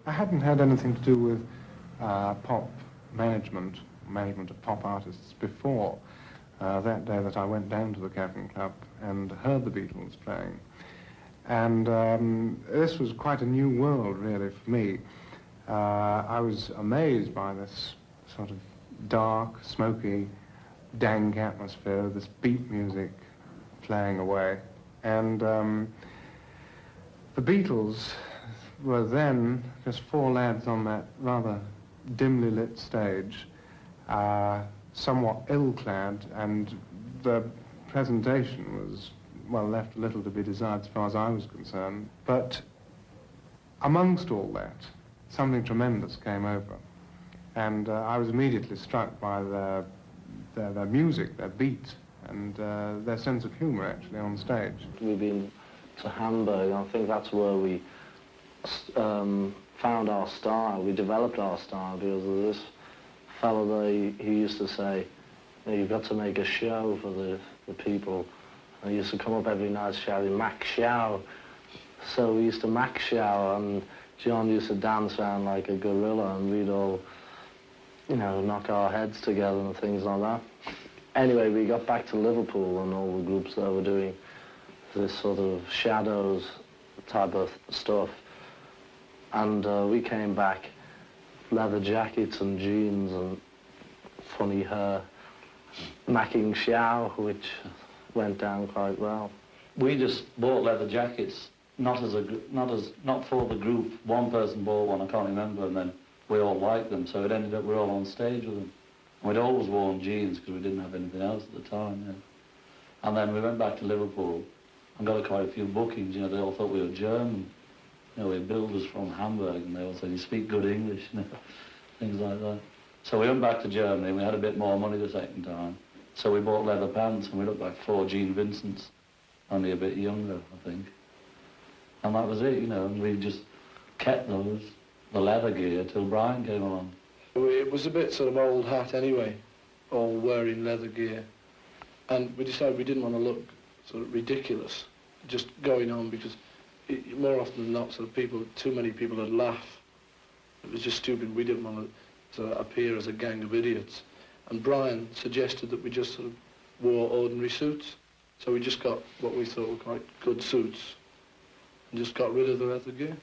I hadn't had anything to do with pop management of pop artists before that day that I went down to the Cavern Club and heard the Beatles playing. And this was quite a new world, really, for me. I was amazed by this sort of dark, smoky, dank atmosphere, this beat music playing away. And the Beatles were then just four lads on that rather dimly lit stage, somewhat ill-clad, and the presentation was, well, left a little to be desired as far as I was concerned. But amongst all that, something tremendous came over. And I was immediately struck by their music, their beat, and their sense of humor, actually, on stage. We've been to Hamburg, and I think that's where we found our style. We developed our style because of this fellow there. He used to say, you've got to make a show for the people. And he used to come up every night shouting, "Mac Show." So we used to Mac Show, and John used to dance around like a gorilla, and we'd all, you know, knock our heads together and things like that. Anyway, we got back to Liverpool, and all the groups there were doing this sort of shadows type of stuff. And we came back, leather jackets and jeans and funny hair, macking Xiao, which went down quite well. We just bought leather jackets, not for the group. One person bought one, I can't remember, and then we all liked them, so it ended up we're all on stage with them. And we'd always worn jeans because we didn't have anything else at the time. Yeah. And then we went back to Liverpool and got quite a few bookings. You know, they all thought we were German. You know, we had builders from Hamburg, and they all said, "You speak good English," you know, things like that. So we went back to Germany, and we had a bit more money the second time. So we bought leather pants, and we looked like four Gene Vincents, only a bit younger, I think. And that was it, you know, and we just kept those, the leather gear, till Brian came along. It was a bit sort of old hat anyway, all wearing leather gear. And we decided we didn't want to look sort of ridiculous, just going on, because more often than not, sort of too many people would laugh. It was just stupid. We didn't want to sort of appear as a gang of idiots. And Brian suggested that we just sort of wore ordinary suits. So we just got what we thought were quite good suits and just got rid of the leather gear.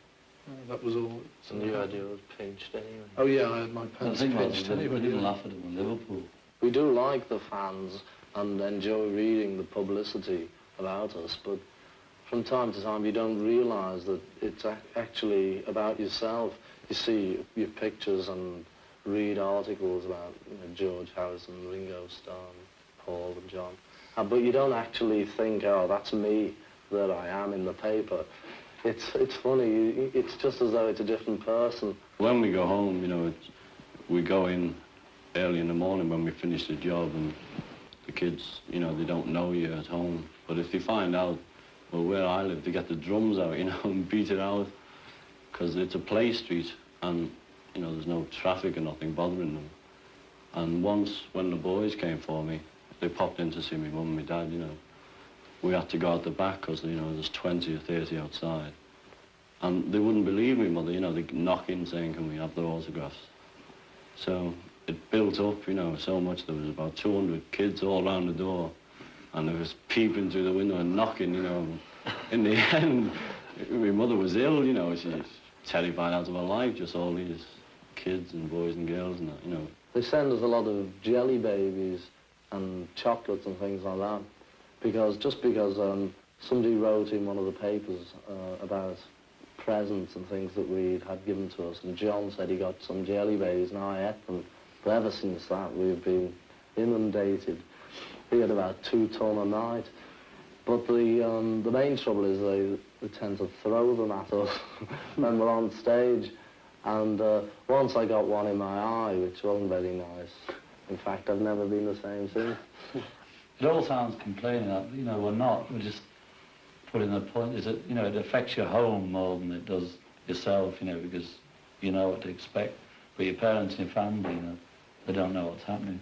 That was all. And your idea was pinched anyway. Oh yeah, I had my pants pinched anyway. We didn't laugh at them in Liverpool. We do like the fans and enjoy reading the publicity about us, but from time to time you don't realise that it's actually about yourself. You see your pictures and read articles about, you know, George Harrison, Ringo Starr, Paul and John. But you don't actually think, oh, that's me that I am in the paper. It's funny, it's just as though it's a different person. When we go home, you know, we go in early in the morning when we finish the job, and the kids, you know, they don't know you at home. But if they find out, well, where I live, they get the drums out, you know, and beat it out, because it's a play street, and, you know, there's no traffic or nothing bothering them. And once, when the boys came for me, they popped in to see me mum and my dad, you know. We had to go out the back because, you know, there's 20 or 30 outside. And they wouldn't believe me, mother, you know, they'd knock in saying, "Can we have their autographs?" So it built up, you know, so much. There was about 200 kids all around the door, and they was peeping through the window and knocking, you know. In the end, my mother was ill, you know, she was terrified out of her life, just all these kids and boys and girls and that, you know. They send us a lot of jelly babies and chocolates and things like that, because somebody wrote in one of the papers about presents and things that we had given to us, and John said he got some jelly babies, and I ate them. But ever since that, we've been inundated. We had about 2 ton a night. But the main trouble is they tend to throw them at us when we're on stage. And once I got one in my eye, which wasn't very nice. In fact, I've never been the same since. It all sounds complaining, you know, we're not. We're just putting the point is that, you know, it affects your home more than it does yourself, you know, because you know what to expect. But your parents and your family, you know, they don't know what's happening.